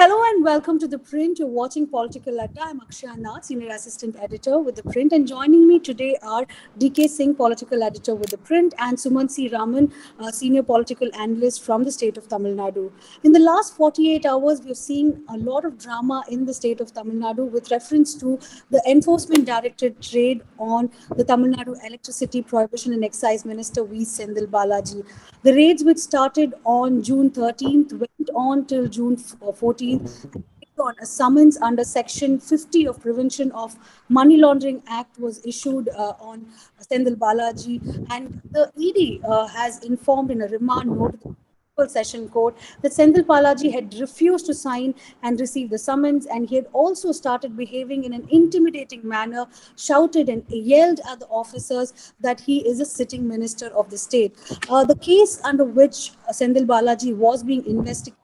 Hello and welcome to The Print. You're watching Political Adda. I'm Akshaya Nath, Senior Assistant Editor with The Print. And joining me today are DK Singh, Political Editor with The Print, and Sumanth C Raman, Senior Political Analyst from the state of Tamil Nadu. In the last 48 hours, we've seen a lot of drama in the state of Tamil Nadu with reference to the Enforcement Directorate raid on the Tamil Nadu Electricity Prohibition and Excise Minister V. Senthil Balaji. The raids, which started on June 13th, went on till June 14th. On a summons under Section 50 of Prevention of Money Laundering Act was issued on Senthil Balaji, and the ED has informed in a remand note to the Session Court that Senthil Balaji had refused to sign and receive the summons, and he had also started behaving in an intimidating manner, shouted and yelled at the officers that he is a sitting minister of the state. The case under which Senthil Balaji was being investigated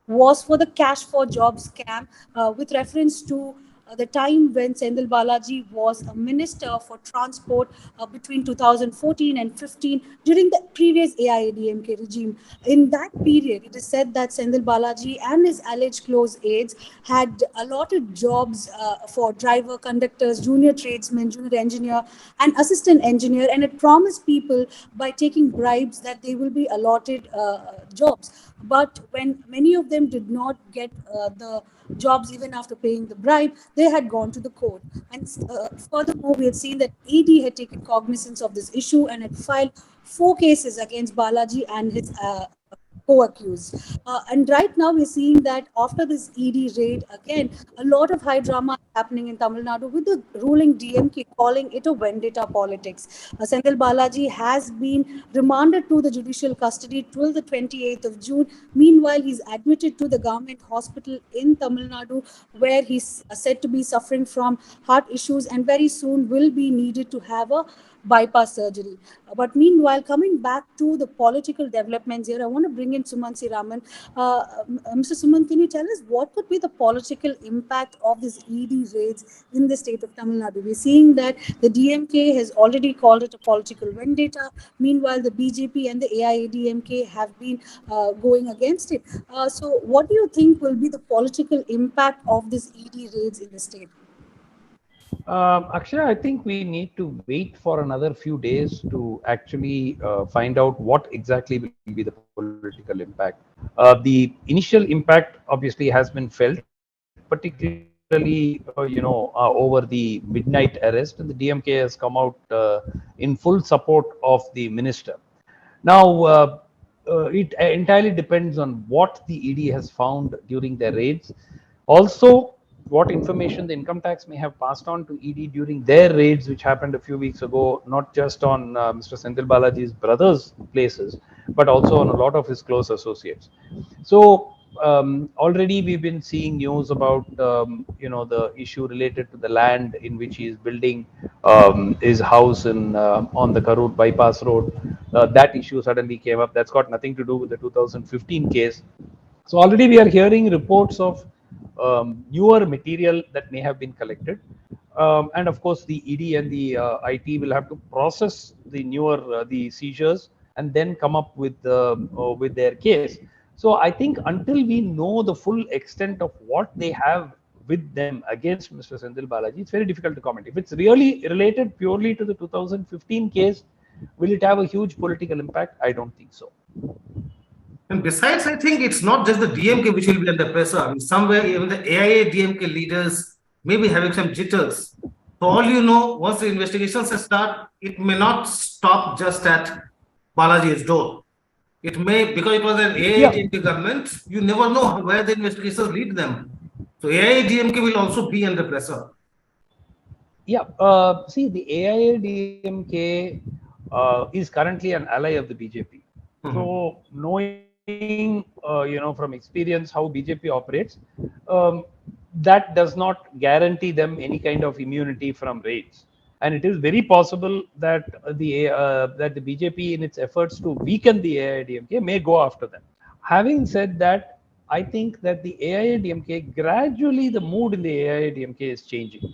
was for the cash for jobs scam, with reference to the time when Senthil Balaji was a minister for transport between 2014 and 15 during the previous AIADMK regime. In that period, it is said that Senthil Balaji and his alleged close aides had allotted jobs for driver, conductors, junior tradesmen, junior engineer, and assistant engineer, and it promised people by taking bribes that they will be allotted jobs. But when many of them did not get the jobs even after paying the bribe, they had gone to the court. And furthermore, we had seen that ED had taken cognizance of this issue and had filed 4 cases against Balaji and his co-accused. And right now we're seeing that after this ED raid, again, a lot of high drama is happening in Tamil Nadu with the ruling DMK calling it a vendetta politics. Senthil Balaji has been remanded to the judicial custody till the 28th of June. Meanwhile, he's admitted to the government hospital in Tamil Nadu, where he's said to be suffering from heart issues and very soon will be needed to have a bypass surgery. But meanwhile, coming back to the political developments here, I want to bring in Sumanth C Raman. Mr. Sumanth, can you tell us what could be the political impact of these ED raids in the state of Tamil Nadu? We're seeing that the DMK has already called it a political vendetta. Meanwhile, the BJP and the AIADMK have been going against it. So what do you think will be the political impact of these ED raids in the state? Akshay, I think we need to wait for another few days to actually find out what exactly will be the political impact. The initial impact obviously has been felt, particularly over the midnight arrest, and the DMK has come out in full support of the minister. Now, it entirely depends on what the ED has found during their raids. Also, what information the income tax may have passed on to ED during their raids, which happened a few weeks ago, not just on Mr. Senthil Balaji's brother's places, but also on a lot of his close associates. So already we've been seeing news about the issue related to the land in which he is building his house in on the Karur bypass road. That issue suddenly came up. That's got nothing to do with the 2015 case. So already we are hearing reports of newer material that may have been collected, and of course the ED and the IT will have to process the newer the seizures and then come up with their case. So I think until we know the full extent of what they have with them against Mr. Senthil Balaji, it's very difficult to comment. If it's really related purely to the 2015 case, will it have a huge political impact? I don't think so. And besides, I think it's not just the DMK which will be under pressure. I mean, somewhere even the AIADMK leaders may be having some jitters. For all you know, once the investigations start, it may not stop just at Balaji's door. It may, because it was an AIADMK government, you never know where the investigations lead them. So AIADMK will also be under pressure. Yeah, see, the AIADMK is currently an ally of the BJP. So knowing, from experience how BJP operates, that does not guarantee them any kind of immunity from raids. And it is very possible that the BJP, in its efforts to weaken the AIADMK, may go after them. Having said that, I think that the AIADMK, gradually the mood in the AIADMK is changing.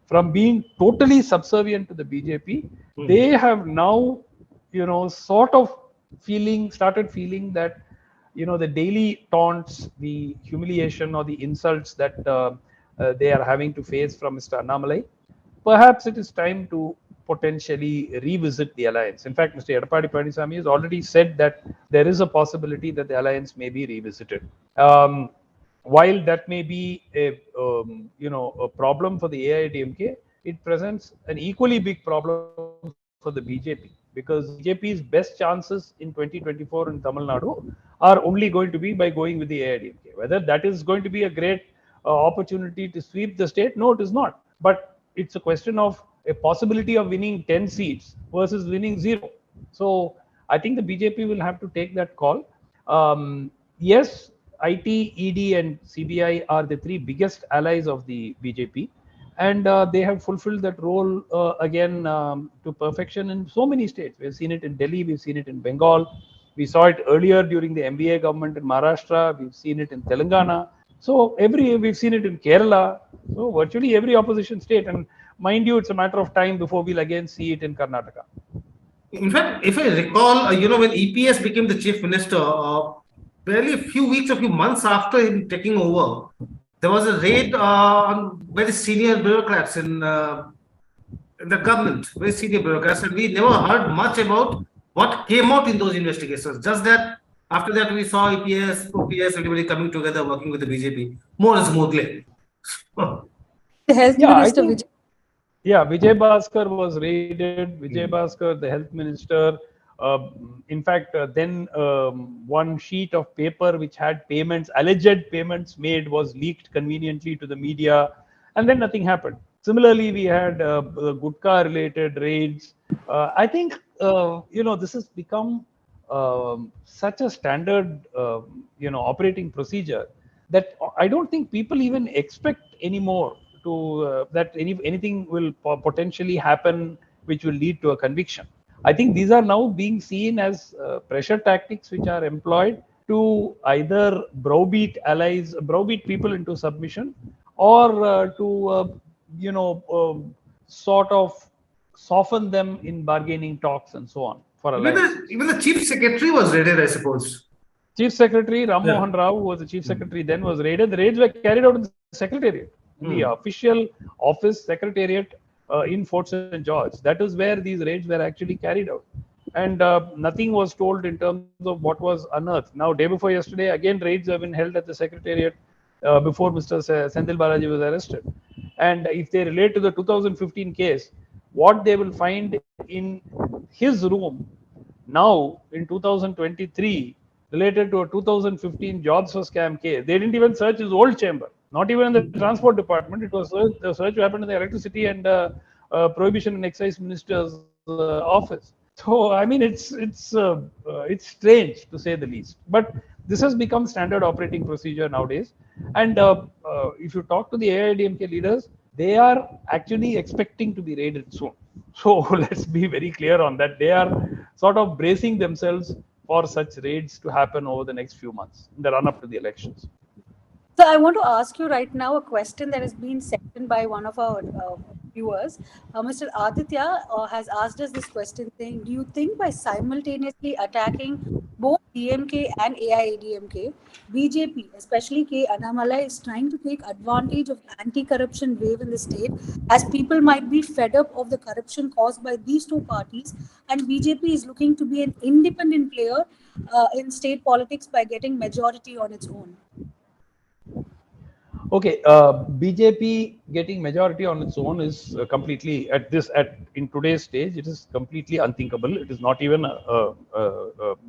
From being totally subservient to the BJP, they have now, sort of started feeling that the daily taunts, the humiliation or the insults that they are having to face from Mr. Annamalai, perhaps it is time to potentially revisit the alliance. In fact, Mr. Edappadi Palaniswamy has already said that there is a possibility that the alliance may be revisited. While that may be a problem for the AIADMK, it presents an equally big problem for the BJP, because BJP's best chances in 2024 in Tamil Nadu are only going to be by going with the AIADMK. Whether that is going to be a great opportunity to sweep the state, no, it is not. But it's a question of a possibility of winning 10 seats versus winning 0. So I think the BJP will have to take that call. Yes, IT, ED, and CBI are the three biggest allies of the BJP, and they have fulfilled that role again to perfection in so many states. We've seen it in Delhi, we've seen it in Bengal, we saw it earlier during the MBA government in Maharashtra, we've seen it in Telangana. So we've seen it in Kerala. So virtually every opposition state, and mind you, it's a matter of time before we'll again see it in Karnataka. In fact, if I recall, when EPS became the chief minister, barely a few months after him taking over, there was a raid on very senior bureaucrats in the government, very senior bureaucrats, and we never heard much about what came out in those investigations. Just that after that, we saw EPS, OPS, everybody coming together, working with the BJP more smoothly. The health minister, Vijay. Yeah, Vijay Bhaskar was raided. Vijay Bhaskar, the health minister. In fact, then one sheet of paper which had payments, alleged payments made, was leaked conveniently to the media, and then nothing happened. Similarly, we had Gutka-related raids. I think this has become such a standard operating procedure that I don't think people even expect anymore to that anything will potentially happen which will lead to a conviction. I think these are now being seen as pressure tactics which are employed to either browbeat allies, browbeat people into submission, or to sort of soften them in bargaining talks and so on for alliance. Even the chief secretary was raided, I suppose. Chief Secretary Ram Mohan Rao, who was the chief secretary then, was raided. The raids were carried out in the secretariat, the official office secretariat in Fort St. George. That is where these raids were actually carried out. And nothing was told in terms of what was unearthed. Now, day before yesterday, again, raids have been held at the secretariat before Mr. Senthil Balaji was arrested. And if they relate to the 2015 case, what they will find in his room now in 2023 related to a 2015 jobs for scam case. They didn't even search his old chamber, not even in the transport department. It was the search happened in the electricity and prohibition and excise minister's office. So I mean, it's strange to say the least. But this has become standard operating procedure nowadays. And if you talk to the AIADMK leaders, they are actually expecting to be raided soon. So let's be very clear on that. They are sort of bracing themselves for such raids to happen over the next few months in the run up to the elections. So I want to ask you right now a question that has been sent in by one of our viewers. Mr. Aditya has asked us this question saying, do you think by simultaneously attacking both DMK and AIADMK, BJP, especially K. Annamalai, is trying to take advantage of anti-corruption wave in the state, as people might be fed up of the corruption caused by these two parties, and BJP is looking to be an independent player in state politics by getting majority on its own? Okay, BJP getting majority on its own is completely in today's stage. It is completely unthinkable. It is not even a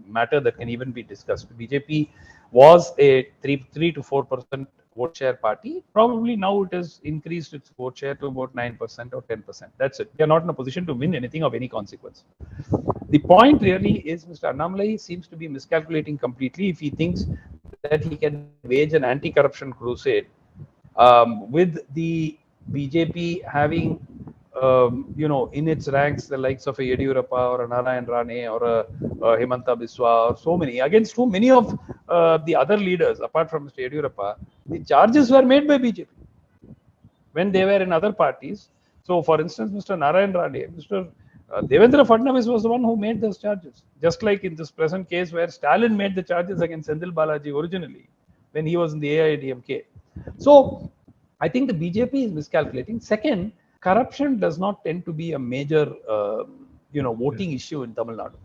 matter that can even be discussed. BJP was a 3 to 4% vote share party. Probably now it has increased its vote share to about 9% or 10%. That's it. They are not in a position to win anything of any consequence. The point really is Mr. Annamalai seems to be miscalculating completely if he thinks that he can wage an anti-corruption crusade with the BJP having, in its ranks the likes of a Yediyurappa or a Narayan Rane or a Himanta Biswa or so many, against whom many of the other leaders, apart from Mr. Yediyurappa, the charges were made by BJP when they were in other parties. So, for instance, Mr. Narayan Rane, Mr. Devendra Fadnavis was the one who made those charges. Just like in this present case where Stalin made the charges against Senthil Balaji originally when he was in the AIADMK. So I think the BJP is miscalculating. Second, corruption does not tend to be a major, voting issue in Tamil Nadu.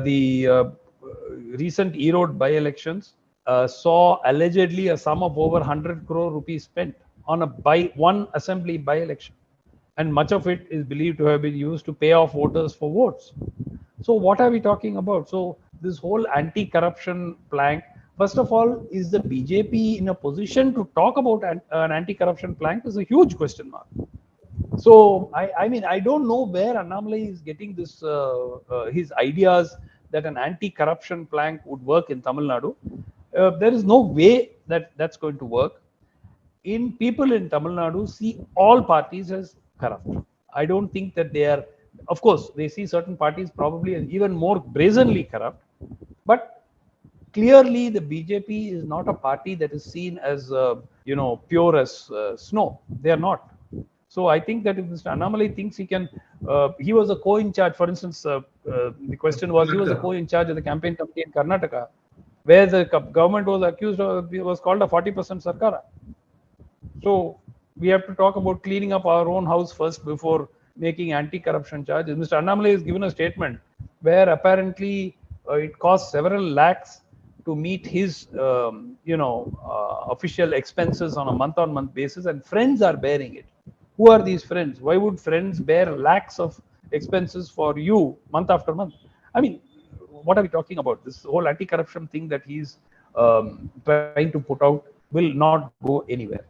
The recent Erode by-elections saw allegedly a sum of over 100 crore rupees spent on one assembly by-election, and much of it is believed to have been used to pay off voters for votes. So what are we talking about? So this whole anti-corruption plank, first of all, is the BJP in a position to talk about an anti-corruption plank is a huge question mark. So I mean, I don't know where Annamalai is getting this his ideas that an anti-corruption plank would work in Tamil Nadu. There is no way that that's going to work. People in Tamil Nadu see all parties as corrupt. I don't think that they are. Of course, they see certain parties probably as even more brazenly corrupt, but clearly the BJP is not a party that is seen as pure as snow. They are not. So I think that if Mr. Annamalai thinks he can, he was a co-in charge. For instance, the question was, he was a co-in charge of the campaign committee in Karnataka, where the government was accused of, was called a 40% Sarkara. So we have to talk about cleaning up our own house first before making anti-corruption charges. Mr. Annamalai has given a statement where apparently it costs several lakhs to meet his, official expenses on a month-on-month basis, and friends are bearing it. Who are these friends? Why would friends bear lakhs of expenses for you month after month? I mean, what are we talking about? This whole anti-corruption thing that he's trying to put out will not go anywhere.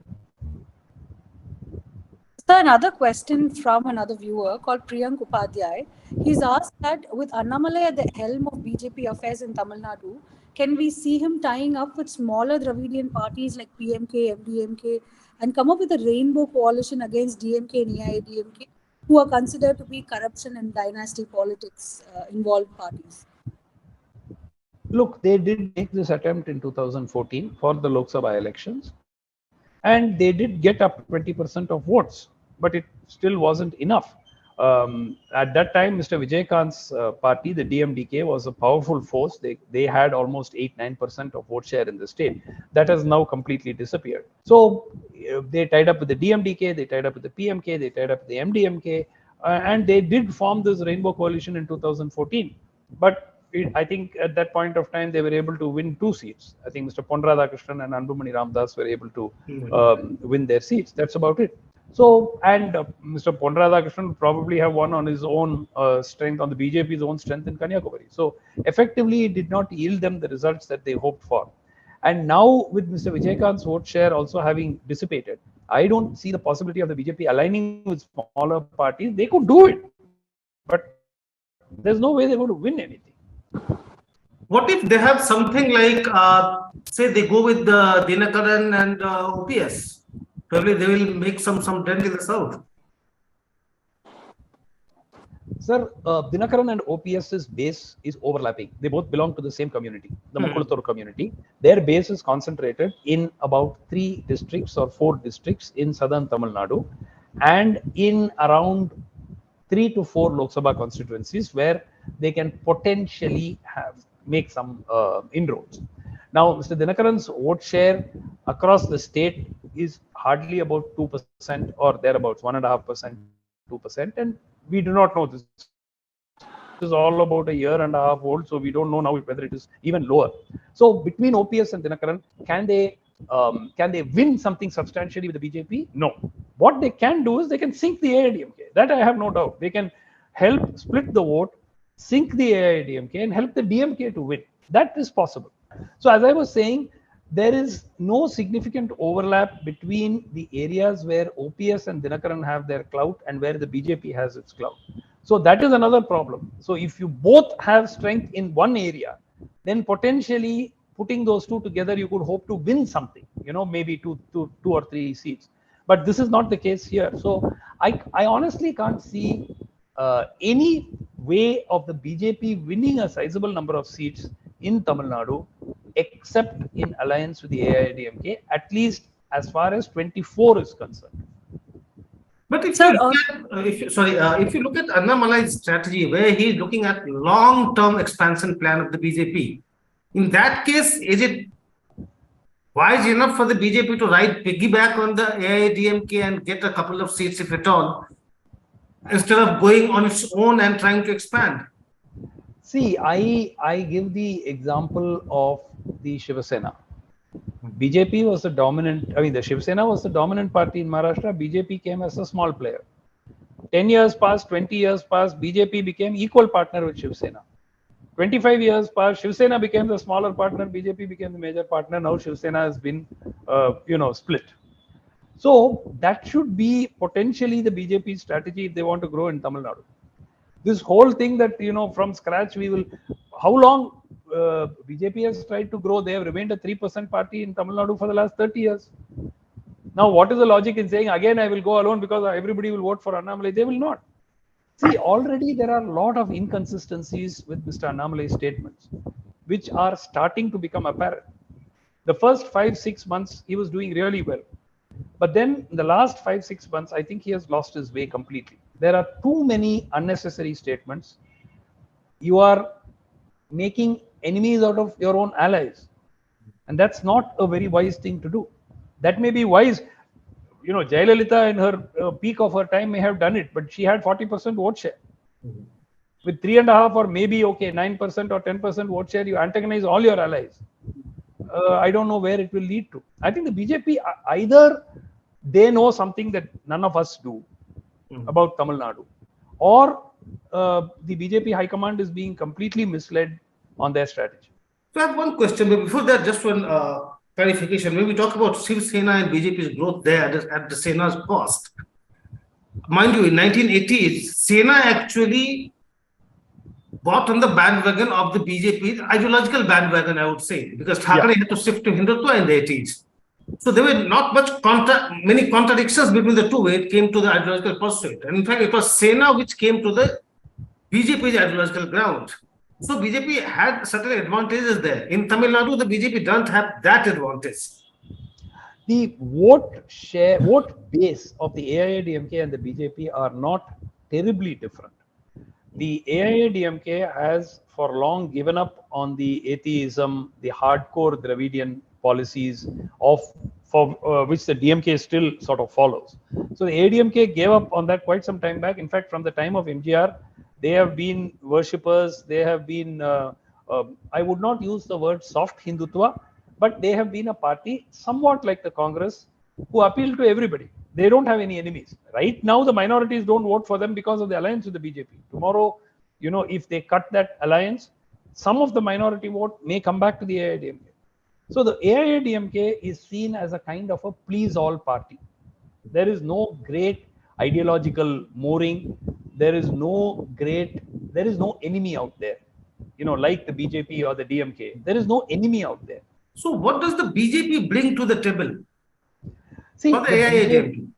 So another question from another viewer called Priyank Upadhyay. He's asked that with Annamalai at the helm of BJP affairs in Tamil Nadu, can we see him tying up with smaller Dravidian parties like PMK, MDMK, and come up with a rainbow coalition against DMK and AIADMK, who are considered to be corruption and dynasty politics involved parties? Look, they did make this attempt in 2014 for the Lok Sabha elections, and they did get up 20% of votes, but it still wasn't enough. At that time, Mr. Vijayakant's party, the DMDK, was a powerful force. They had almost 8-9% of vote share in the state. That has now completely disappeared. So they tied up with the DMDK, they tied up with the PMK, they tied up with the MDMK, and they did form this rainbow coalition in 2014. But I think at that point of time, they were able to win 2 seats. I think Mr. Pon Radhakrishnan and Anbumani Ramdas were able to win their seats. That's about it. So, and Mr. Pon Radhakrishnan would probably have won on his own strength, on the BJP's own strength in Kanyakumari. So, effectively, it did not yield them the results that they hoped for. And now, with Mr. Vijayakant's vote share also having dissipated, I don't see the possibility of the BJP aligning with smaller parties. They could do it, but there's no way they're going to win anything. What if they have something like, say, they go with the Dinakaran and OPS? Probably they will make some dent in the south. Sir, Dinakaran and OPS's base is overlapping. They both belong to the same community, the Makulathur community. Their base is concentrated in about 3 districts or 4 districts in southern Tamil Nadu, and in around 3 to 4 Lok Sabha constituencies where they can potentially make some inroads. Now, Mr. Dinakaran's vote share across the state is hardly about 2% or thereabouts, 1.5%, 2%, and we do not know. This is all about a year and a half old, so we don't know now whether it is even lower. So, between OPS and Dinakaran, can they win something substantially with the BJP? No. What they can do is they can sink the AIADMK. That I have no doubt. They can help split the vote, sink the AIADMK, and help the DMK to win. That is possible. So as I was saying, there is no significant overlap between the areas where OPS and Dinakaran have their clout and where the BJP has its clout. So that is another problem. So if you both have strength in one area, then potentially putting those two together, you could hope to win something, maybe two or three seats. But this is not the case here. So I honestly can't see any way of the BJP winning a sizable number of seats in Tamil Nadu, except in alliance with the AIADMK, at least as far as 24 is concerned. But if Sir, you look at, if you look at Annamalai's strategy, where he's looking at long-term expansion plan of the BJP, in that case, is it wise enough for the BJP to ride piggyback on the AIADMK and get a couple of seats, if at all, instead of going on its own and trying to expand? See, I give the example of the Shiva Sena. BJP was the dominant, I mean, the Shiv Sena was the dominant party in Maharashtra. BJP came as a small player. 10 years passed, 20 years passed, BJP became equal partner with Shiv Sena. 25 years passed, Shiv Sena became the smaller partner, BJP became the major partner. Now Shiv Sena has been, split. So that should be potentially the BJP strategy if they want to grow in Tamil Nadu. This whole thing that, from scratch we will, how long BJP has tried to grow? They have remained a 3% party in Tamil Nadu for the last 30 years. Now, what is the logic in saying, again, I will go alone because everybody will vote for Annamalai? They will not. See, already there are a lot of inconsistencies with Mr. Annamalai's statements, which are starting to become apparent. The first 5-6 months, he was doing really well. But then in the last 5-6 months, I think he has lost his way completely. There are too many unnecessary statements. You are making enemies out of your own allies. And that's not a very wise thing to do. That may be wise. Jayalalitha in her peak of her time may have done it, but she had 40% vote share. With 3.5% or maybe 9% or 10% vote share, you antagonize all your allies. I don't know where it will lead to. I think the BJP, either they know something that none of us do about Tamil Nadu, or the BJP High Command is being completely misled on their strategy. So I have one question, but before that, just one clarification. When we talk about Shiv Sena and BJP's growth there at the Sena's cost, mind you, in 1980s, Sena actually got on the bandwagon of the BJP's ideological bandwagon, I would say, because Thackeray had to shift to Hindutva in the 80s. So there were not many contradictions between the two when it came to the ideological pursuit. And in fact, it was Sena which came to the BJP's ideological ground. So BJP had certain advantages there. In Tamil Nadu, the BJP doesn't have that advantage. The vote base of the AIADMK and the BJP are not terribly different. The AIADMK has for long given up on the atheism, the hardcore Dravidian policies for which the DMK still sort of follows. So the AIADMK gave up on that quite some time back. In fact, from the time of MGR, they have been worshippers. They have been, I would not use the word soft Hindutva, but they have been a party somewhat like the Congress who appeal to everybody. They don't have any enemies. Right now, the minorities don't vote for them because of the alliance with the BJP. Tomorrow, if they cut that alliance, some of the minority vote may come back to the AIADMK. So the AIADMK is seen as a kind of a please all party. There is no great ideological mooring. There is no enemy out there, like the BJP or the DMK. There is no enemy out there. So what does the BJP bring to the table? See, for the AIADMK?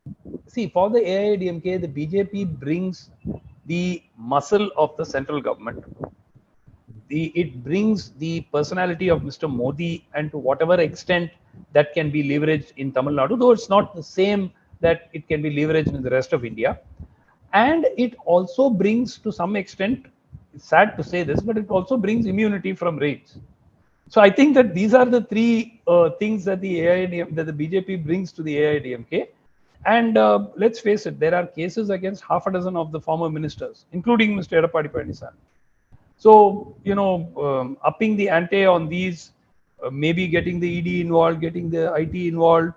For the AIADMK, the BJP brings the muscle of the central government. It brings the personality of Mr. Modi, and to whatever extent that can be leveraged in Tamil Nadu, though it's not the same that it can be leveraged in the rest of India. And it also brings, to some extent, it's sad to say this, but it also brings immunity from raids. So I think that these are the three things that the BJP brings to the AIADMK. And let's face it, there are cases against half a dozen of the former ministers, including Mr. Edappadi Palaniswamy. So, upping the ante on these, maybe getting the ED involved, getting the IT involved,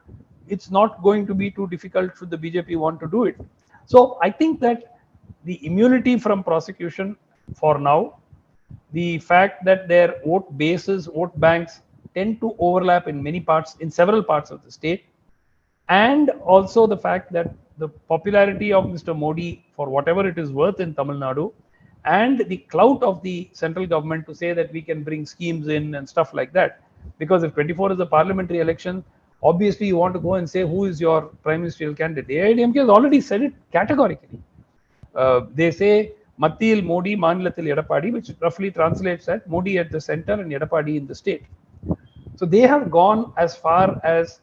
it's not going to be too difficult should the BJP want to do it. So I think that the immunity from prosecution for now, the fact that their vote bases, vote banks tend to overlap in several parts of the state, and also the fact that the popularity of Mr. Modi, for whatever it is worth in Tamil Nadu, and the clout of the central government to say that we can bring schemes in and stuff like that. Because if 24 is a parliamentary election, obviously you want to go and say who is your prime ministerial candidate. The AIADMK has already said it categorically. They say Mathil Modi, Manilathil Edappadi, which roughly translates at Modi at the center and Edappadi in the state. So they have gone as far as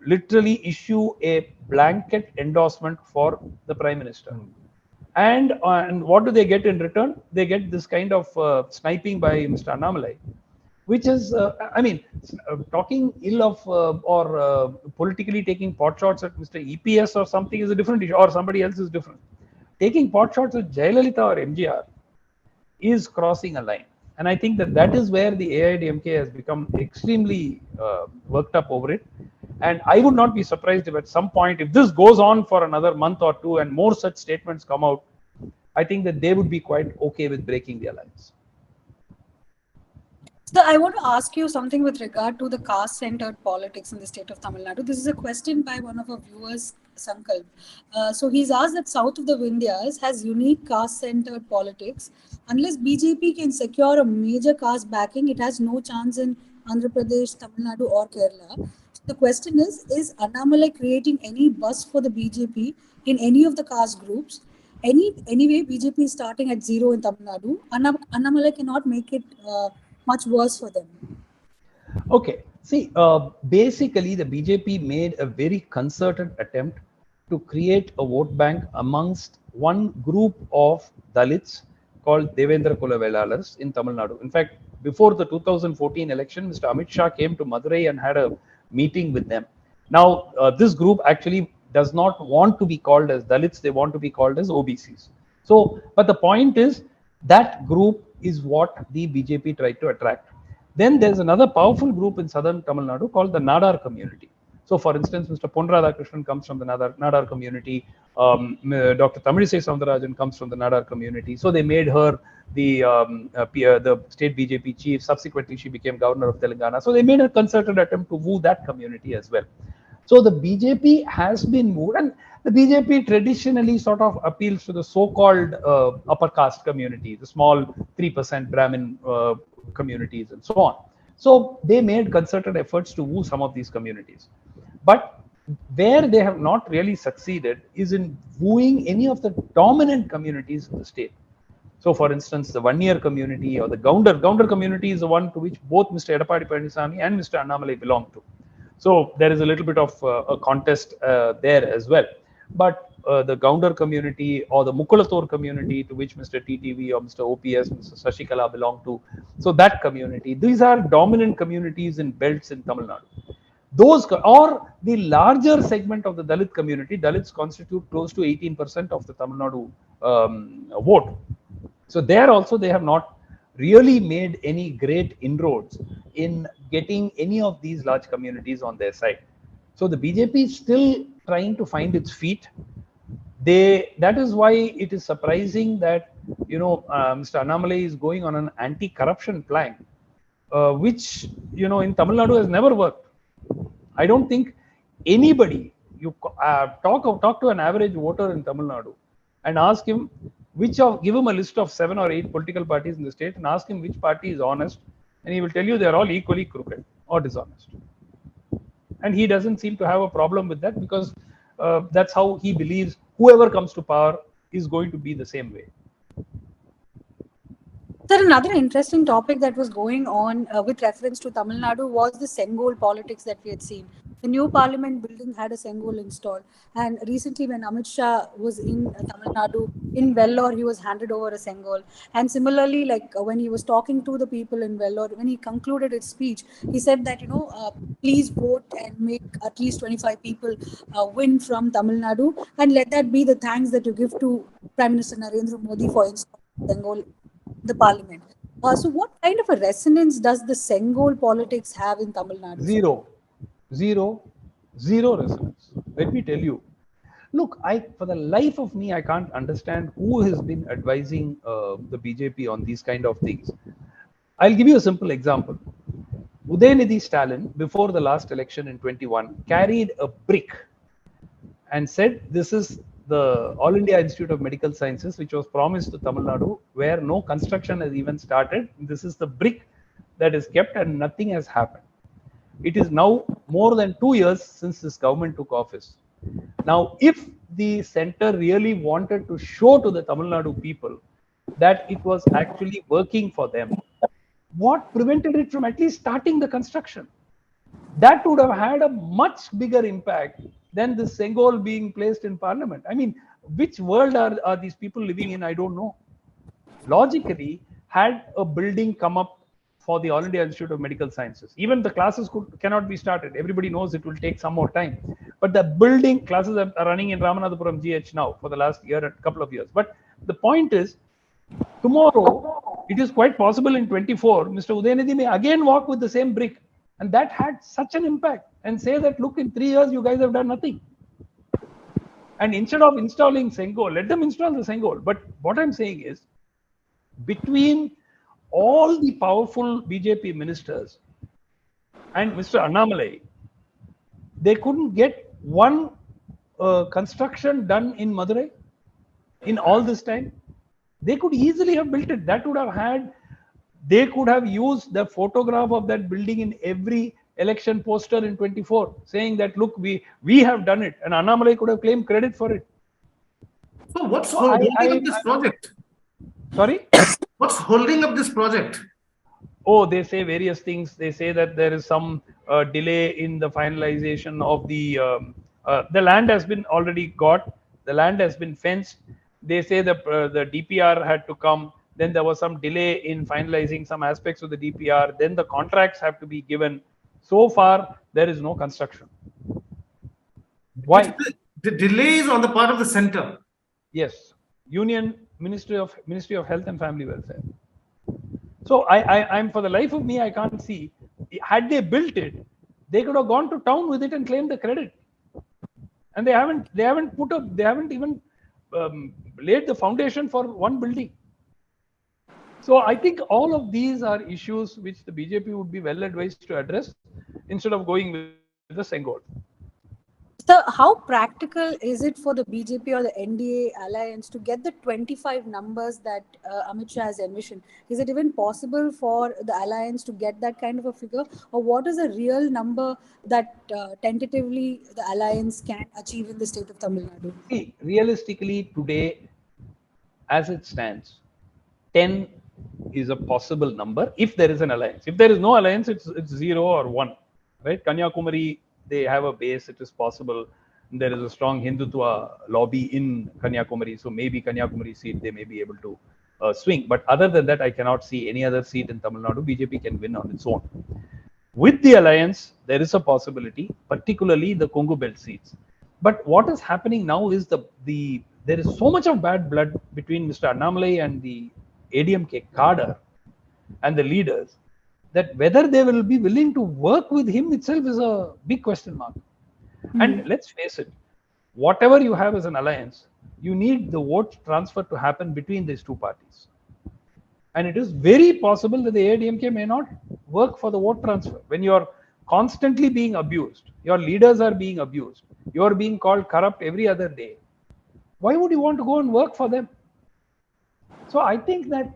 literally issue a blanket endorsement for the Prime Minister. And what do they get in return? They get this kind of sniping by Mr. Annamalai, which is, I mean, talking ill of or politically taking pot shots at Mr. EPS or something is a different issue, or somebody else is different. Taking pot shots at Jayalalitha or MGR is crossing a line. And I think that that is where the AIADMK has become extremely worked up over it. And I would not be surprised if at some point, if this goes on for another month or two and more such statements come out, I think that they would be quite okay with breaking the alliance. So I want to ask you something with regard to the caste-centered politics in the state of Tamil Nadu. This is a question by one of our viewers, Sankalp. So he's asked that south of the Vindhyas has unique caste-centered politics. Unless BJP can secure a major caste backing, it has no chance in Andhra Pradesh, Tamil Nadu or Kerala. So the question is Annamalai creating any buzz for the BJP in any of the caste groups? Anyway, BJP is starting at zero in Tamil Nadu. Annamalai cannot make it much worse for them. Okay, see, basically the BJP made a very concerted attempt to create a vote bank amongst one group of Dalits called Devendra Kulavelalas in Tamil Nadu. In fact, before the 2014 election, Mr. Amit Shah came to Madurai and had a meeting with them. Now, this group actually does not want to be called as Dalits, they want to be called as OBCs. So, but the point is that group is what the BJP tried to attract. Then there's another powerful group in southern Tamil Nadu called the Nadar community. So, for instance, Mr. Pon Radhakrishnan comes from the Nadar community. Dr. Tamilisai Soundarajan comes from the Nadar community. So they made her the state BJP chief. Subsequently, she became governor of Telangana. So they made a concerted attempt to woo that community as well. So the BJP has been moved, and the BJP traditionally sort of appeals to the so-called upper caste community, the small 3% Brahmin communities and so on. So they made concerted efforts to woo some of these communities. But where they have not really succeeded is in wooing any of the dominant communities in the state. So, for instance, the one-year community or the Gounder community is the one to which both Mr. Edappadi Palaniswamy and Mr. Annamalai belong to. So there is a little bit of a contest there as well. But the Gounder community or the Mukulathur community to which Mr. TTV or Mr. OPS, Mr. Sashikala belong to, so that community, these are dominant communities in belts in Tamil Nadu. Those or the larger segment of the Dalit community, Dalits constitute close to 18% of the Tamil Nadu vote. So there also they have not really made any great inroads in getting any of these large communities on their side. So the BJP is still trying to find its feet. That is why it is surprising that Mr. Annamalai is going on an anti-corruption plan, which in Tamil Nadu has never worked. I don't think anybody talk to an average voter in Tamil Nadu and ask him give him a list of 7 or 8 political parties in the state and ask him which party is honest, and he will tell you they are all equally crooked or dishonest. And he doesn't seem to have a problem with that because that's how he believes whoever comes to power is going to be the same way. Sir, another interesting topic that was going on with reference to Tamil Nadu was the Sengol politics that we had seen. The new parliament building had a Sengol installed. And recently when Amit Shah was in Tamil Nadu, in Vellore, he was handed over a Sengol. And similarly, like when he was talking to the people in Vellore, when he concluded his speech, he said that, please vote and make at least 25 people win from Tamil Nadu. And let that be the thanks that you give to Prime Minister Narendra Modi for installing Sengol the parliament. So what kind of a resonance does the Sengol politics have in Tamil Nadu? Zero resonance. Let me tell you. Look, for the life of me, I can't understand who has been advising the BJP on these kind of things. I'll give you a simple example. Udayanidhi Stalin, before the last election in 21, carried a brick and said, this is the All India Institute of Medical Sciences, which was promised to Tamil Nadu, where no construction has even started. This is the brick that is kept and nothing has happened. It is now more than 2 years since this government took office. Now, if the center really wanted to show to the Tamil Nadu people that it was actually working for them, what prevented it from at least starting the construction? That would have had a much bigger impact than the Sengol being placed in parliament. I mean, which world are these people living in? I don't know. Logically, had a building come up for the All India Institute of Medical Sciences, even the classes cannot be started. Everybody knows it will take some more time. But the building classes are running in Ramanathapuram GH now for the last year, a couple of years. But the point is, tomorrow, it is quite possible in 24, Mr. Udayanidhi may again walk with the same brick. And that had such an impact, and say that, look, in 3 years, you guys have done nothing. And instead of installing Sengol, let them install the Sengol. But what I'm saying is, between all the powerful BJP ministers and Mr. Annamalai, they couldn't get one construction done in Madurai in all this time. They could easily have built it. That would have had, they could have used the photograph of that building in every election poster in 24, saying that, look, we have done it. And Annamalai could have claimed credit for it. So what's holding up this project? Sorry? What's holding up this project? Oh, they say various things. They say that there is some delay in the finalization of the land has been already got. The land has been fenced. They say the DPR had to come. Then there was some delay in finalizing some aspects of the DPR. Then the contracts have to be given. So far, there is no construction. Why? The delay is on the part of the center. Yes. Union Ministry of Health and Family Welfare. So I'm for the life of me, I can't see. Had they built it, they could have gone to town with it and claimed the credit. And they haven't even laid the foundation for one building. So I think all of these are issues which the BJP would be well advised to address instead of going with the Sengol. So how practical is it for the BJP or the NDA alliance to get the 25 numbers that Amit Shah has envisioned? Is it even possible for the alliance to get that kind of a figure? Or what is a real number that tentatively the alliance can achieve in the state of Tamil Nadu? See, realistically today, as it stands, 10 is a possible number if there is an alliance. If there is no alliance, it's 0 or 1, right? Kanyakumari, they have a base, it is possible. There is a strong Hindutva lobby in Kanyakumari, so maybe Kanyakumari seat they may be able to swing. But other than that, I cannot see any other seat in Tamil Nadu BJP can win on its own. With the alliance, there is a possibility, particularly the Kongu Belt seats. But what is happening now is there is so much of bad blood between Mr. Annamalai and the ADMK cadre and the leaders, that whether they will be willing to work with him itself is a big question mark. And let's face it, whatever you have as an alliance, you need the vote transfer to happen between these two parties. And it is very possible that the AIADMK may not work for the vote transfer. When you are constantly being abused, your leaders are being abused, you are being called corrupt every other day, why would you want to go and work for them? So I think that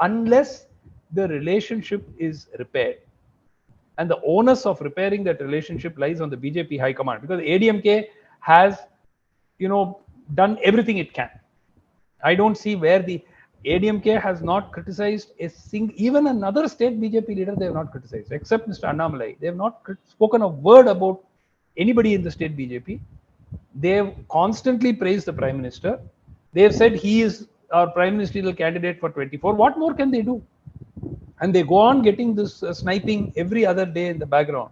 unless the relationship is repaired, and the onus of repairing that relationship lies on the BJP High Command, because ADMK has, done everything it can. I don't see where the ADMK has not criticized even another state BJP leader. They have not criticized, except Mr. Annamalai. They have not spoken a word about anybody in the state BJP. They have constantly praised the Prime Minister. They have said he is our prime ministerial candidate for 24. What more can they do? And they go on getting this sniping every other day in the background.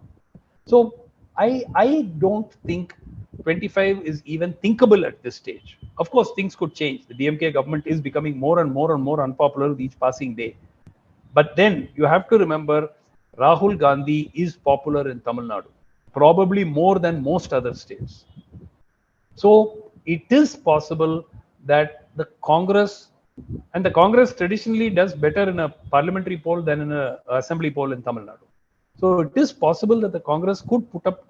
So I don't think 25 is even thinkable at this stage. Of course, things could change. The DMK government is becoming more and more and more unpopular with each passing day. But then you have to remember, Rahul Gandhi is popular in Tamil Nadu, probably more than most other states. So it is possible that the Congress, and the Congress traditionally does better in a parliamentary poll than in an assembly poll in Tamil Nadu. So it is possible that the Congress could put up,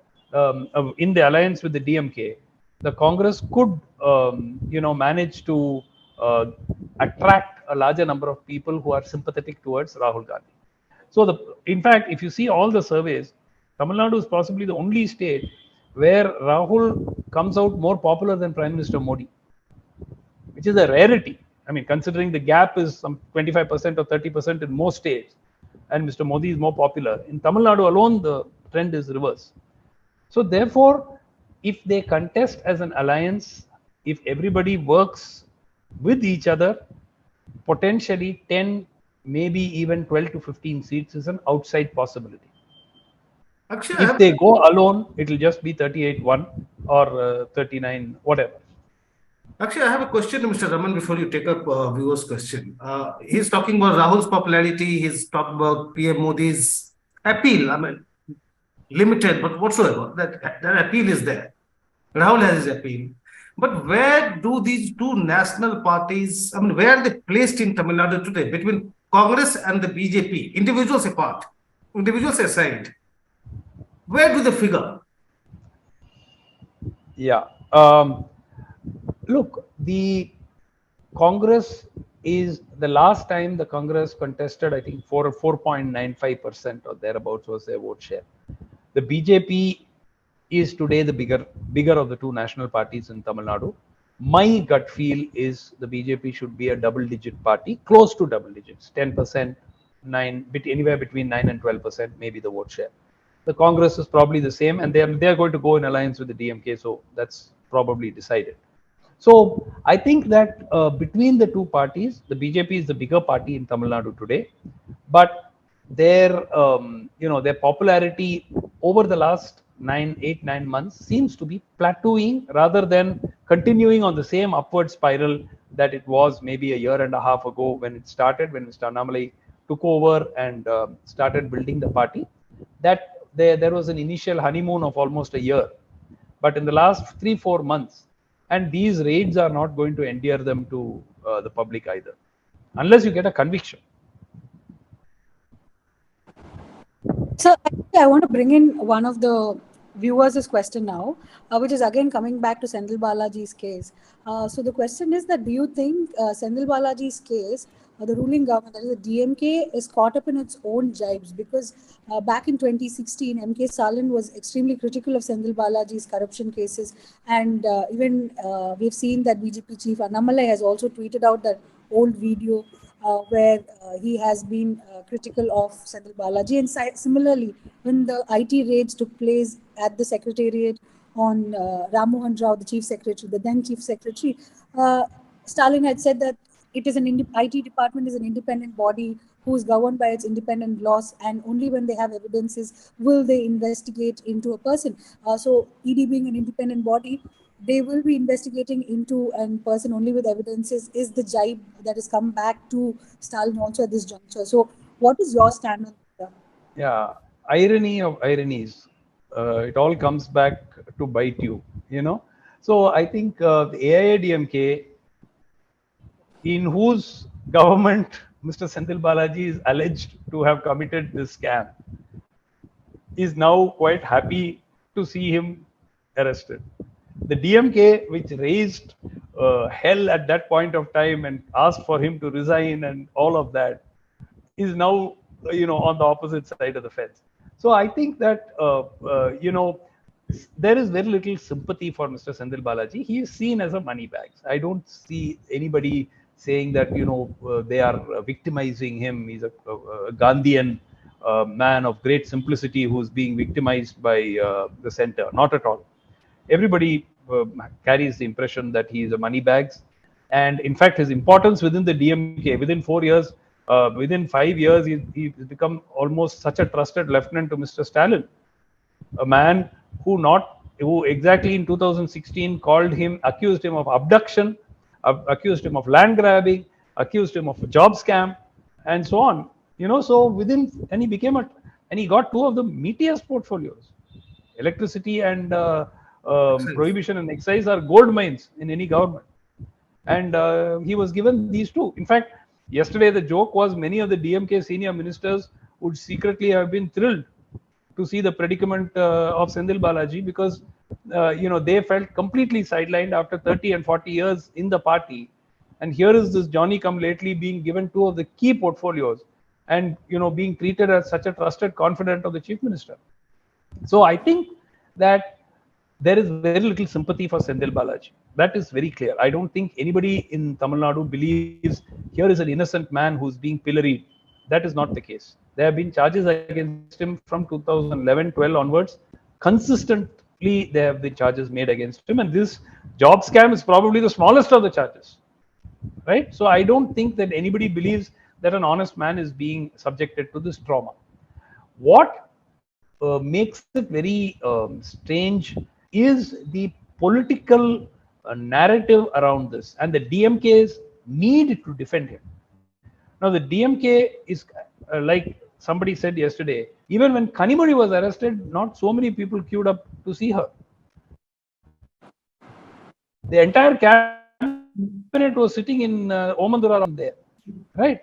in the alliance with the DMK, the Congress could, manage to attract a larger number of people who are sympathetic towards Rahul Gandhi. So in fact, if you see all the surveys, Tamil Nadu is possibly the only state where Rahul comes out more popular than Prime Minister Modi, which is a rarity. I mean, considering the gap is some 25% or 30% in most states, and Mr. Modi is more popular. In Tamil Nadu alone, the trend is reverse. So therefore, if they contest as an alliance, if everybody works with each other, potentially 10, maybe even 12 to 15 seats is an outside possibility. Actually, If they go alone, it will just be 38-1 or 39, whatever. Actually, I have a question to Mr. Raman before you take up viewer's question. He's talking about Rahul's popularity. He's talking about PM Modi's appeal. I mean, limited, but whatsoever. That appeal is there. Rahul has his appeal. But where do these two national parties, I mean, where are they placed in Tamil Nadu today between Congress and the BJP? Individuals apart, individuals aside. Where do they figure? Yeah. Look, the Congress is the last time the Congress contested, I think 4.95% or thereabouts was their vote share. The BJP is today the bigger of the two national parties in Tamil Nadu. My gut feel is the BJP should be a double-digit party, close to double digits, 10%, anywhere between 9 and 12%, maybe the vote share. The Congress is probably the same, and they're going to go in alliance with the DMK, so that's probably decided. So I think that between the two parties, the BJP is the bigger party in Tamil Nadu today, but their their popularity over the last 9 months seems to be plateauing rather than continuing on the same upward spiral that it was maybe a year and a half ago when it started, when Mr. Annamalai took over and started building the party. That there was an initial honeymoon of almost a year, but in the last 3-4 months, and these raids are not going to endear them to the public either, unless you get a conviction. So I want to bring in one of the viewers' question now, which is again coming back to Senthil Balaji's case. So the question is that do you think Senthil Balaji's case, the ruling government, that is the DMK, is caught up in its own jibes? Because back in 2016, MK Stalin was extremely critical of Senthil Balaji's corruption cases, and even we've seen that BJP chief Annamalai has also tweeted out that old video where he has been critical of Senthil Balaji. And similarly, when the IT raids took place at the Secretariat on Ram Mohan Rao, the Chief Secretary, the then Chief Secretary, Stalin had said that it is IT department is an independent body who is governed by its independent laws, and only when they have evidences will they investigate into a person. So ED being an independent body, they will be investigating into a person only with evidences is the jibe that has come back to Stalin also at this juncture. So what is your stand on that? Yeah, irony of ironies. It all comes back to bite you, So I think the AIADMK, in whose government Mr. Senthil Balaji is alleged to have committed this scam, is now quite happy to see him arrested. The DMK, which raised hell at that point of time and asked for him to resign and all of that, is now on the opposite side of the fence. So I think that there is very little sympathy for Mr. Senthil Balaji. He is seen as a money bag. I don't see anybody saying that they are victimizing him. He's a Gandhian man of great simplicity who's being victimized by the center. Not at all. Everybody carries the impression that he is a money bags, and in fact his importance within the DMK, within 4 years, within 5 years, he's become almost such a trusted lieutenant to Mr. Stalin, a man who exactly in 2016 accused him of abduction, accused him of land grabbing, accused him of a job scam, and so on. So and he got two of the meatiest portfolios. Electricity and prohibition and excise are gold mines in any government, and he was given these two. In fact, yesterday the joke was many of the DMK senior ministers would secretly have been thrilled to see the predicament of Senthil Balaji, because they felt completely sidelined after 30 and 40 years in the party, and here is this Johnny come lately being given two of the key portfolios and being treated as such a trusted confidant of the chief minister. So I think that there is very little sympathy for Senthil Balaji. That is very clear. I don't think anybody in Tamil Nadu believes here is an innocent man who's being pilloried. That is not the case. There have been charges against him from 2011-12 onwards, consistent there have been charges made against him, and this job scam is probably the smallest of the charges, right? So I don't think that anybody believes that an honest man is being subjected to this trauma. What makes it very strange is the political narrative around this and the DMK's need to defend him. Now, the DMK is like somebody said yesterday, even when Kanimozhi was arrested, not so many people queued up to see her. The entire cabinet was sitting in Omandura there, right?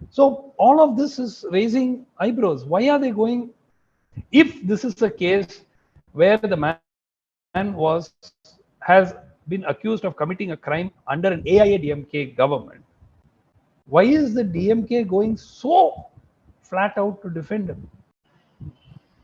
So all of this is raising eyebrows. Why are they going? If this is a case where the man has been accused of committing a crime under an AIADMK government, why is the DMK going so flat out to defend him?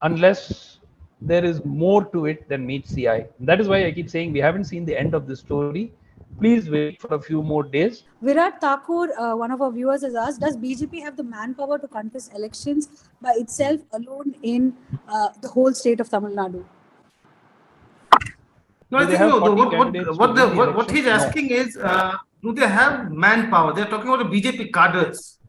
Unless there is more to it than meets the eye. That is why I keep saying we haven't seen the end of the story. Please wait for a few more days. Virat Thakur, one of our viewers, has asked, does BJP have the manpower to contest elections by itself alone in the whole state of Tamil Nadu? No, I think what he's asking is, do they have manpower? They're talking about the BJP cadres.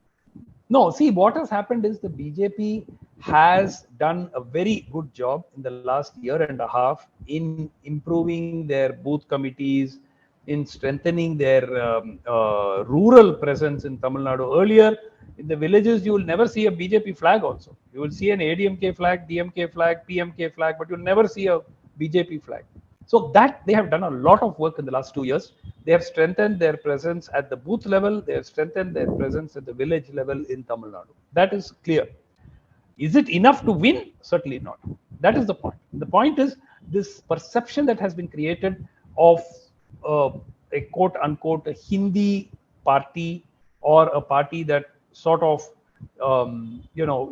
No, see, what has happened is the BJP has done a very good job in the last year and a half in improving their booth committees, in strengthening their rural presence in Tamil Nadu. Earlier, in the villages, you will never see a BJP flag also. You will see an ADMK flag, DMK flag, PMK flag, but you'll never see a BJP flag. So that they have done a lot of work in the last 2 years. They have strengthened their presence at the booth level. They have strengthened their presence at the village level in Tamil Nadu. That is clear. Is it enough to win? Certainly not. That is the point. The point is this perception that has been created of a quote unquote a Hindi party or a party that sort of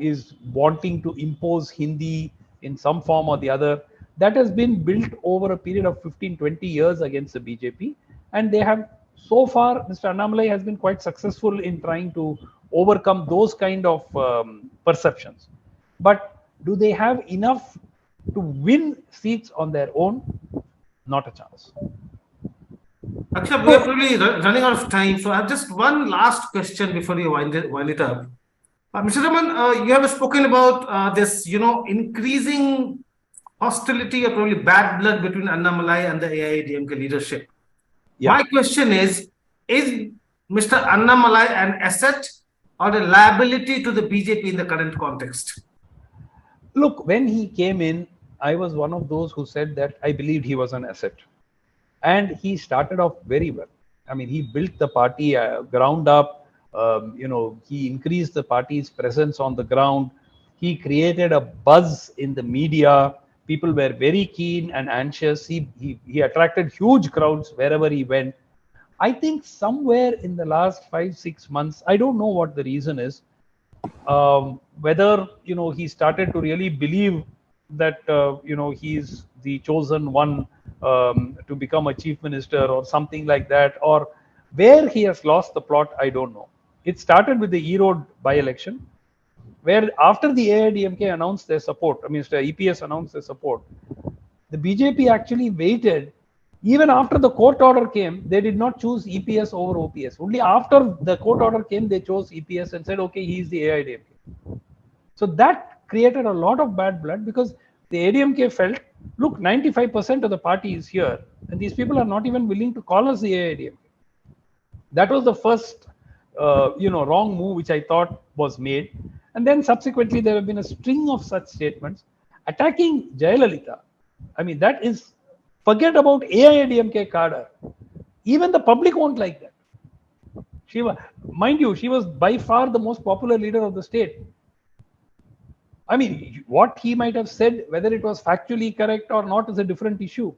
is wanting to impose Hindi in some form or the other. That has been built over a period of 15-20 years against the BJP, and they have so far, Mr. Annamalai has been quite successful in trying to overcome those kind of perceptions. But do they have enough to win seats on their own? Not a chance. Akshay, we are probably running out of time, so I have just one last question before you wind it up. Mr. Raman, you have spoken about this, increasing hostility or probably bad blood between Annamalai and the AIADMK leadership. Yeah. My question is Mr. Annamalai an asset or a liability to the BJP in the current context? Look, when he came in, I was one of those who said that I believed he was an asset. And he started off very well. I mean, he built the party ground up. He increased the party's presence on the ground. He created a buzz in the media. People were very keen and anxious. He attracted huge crowds wherever he went. I think somewhere in the last 5-6 months, I don't know what the reason is, whether he started to really believe that he's the chosen one to become a chief minister or something like that, or where he has lost the plot, I don't know. It started with the Erode by-election, where after the AIADMK announced their support, Mr. EPS announced their support, the BJP actually waited. Even after the court order came, they did not choose EPS over OPS. Only after the court order came, they chose EPS and said, okay, he is the AIADMK. So that created a lot of bad blood because the ADMK felt, look, 95% of the party is here, and these people are not even willing to call us the AIADMK. That was the first, wrong move which I thought was made. And then subsequently, there have been a string of such statements attacking Jayalalitha. I mean, that is, forget about AIADMK cadre. Even the public won't like that. Mind you, she was by far the most popular leader of the state. I mean, what he might have said, whether it was factually correct or not, is a different issue.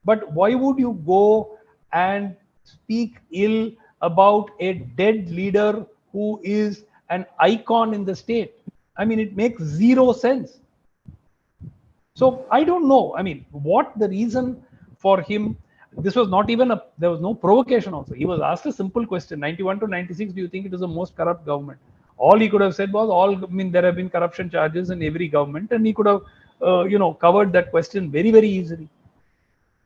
But why would you go and speak ill about a dead leader who is an icon in the state? I mean, it makes zero sense. So I don't know. I mean, what the reason for him, this was not even there was no provocation also. He was asked a simple question, 91 to 96, do you think it is the most corrupt government? All he could have said was, there have been corruption charges in every government, and he could have covered that question very, very easily.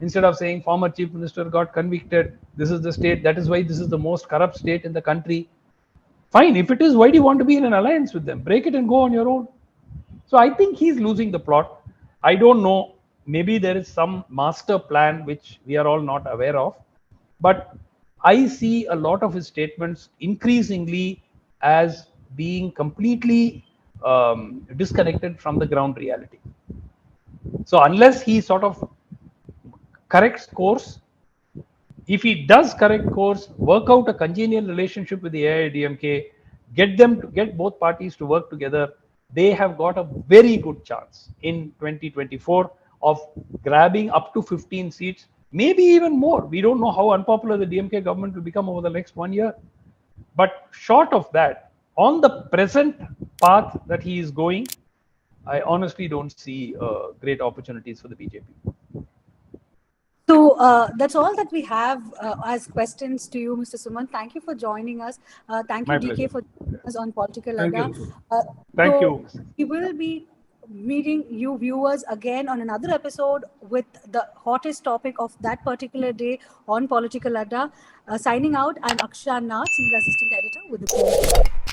Instead of saying former chief minister got convicted, this is the state, that is why this is the most corrupt state in the country. Fine, if it is, why do you want to be in an alliance with them? Break it and go on your own. So I think he's losing the plot. I don't know. Maybe there is some master plan which we are all not aware of. But I see a lot of his statements increasingly as being completely disconnected from the ground reality. So unless he sort of corrects course, if he does correct course, work out a congenial relationship with the AIADMK, get both parties to work together, they have got a very good chance in 2024 of grabbing up to 15 seats, maybe even more. We don't know how unpopular the DMK government will become over the next 1 year. But short of that, on the present path that he is going, I honestly don't see great opportunities for the BJP. So that's all that we have as questions to you, Mr. Suman. Thank you for joining us. Thank you, My DK, pleasure. for joining us on Political Thank Adda. you. Thank so you. We will be meeting you viewers again on another episode with the hottest topic of that particular day on Political Adda. Signing out, I'm Akshaya Nath, Senior Assistant Editor with The Print.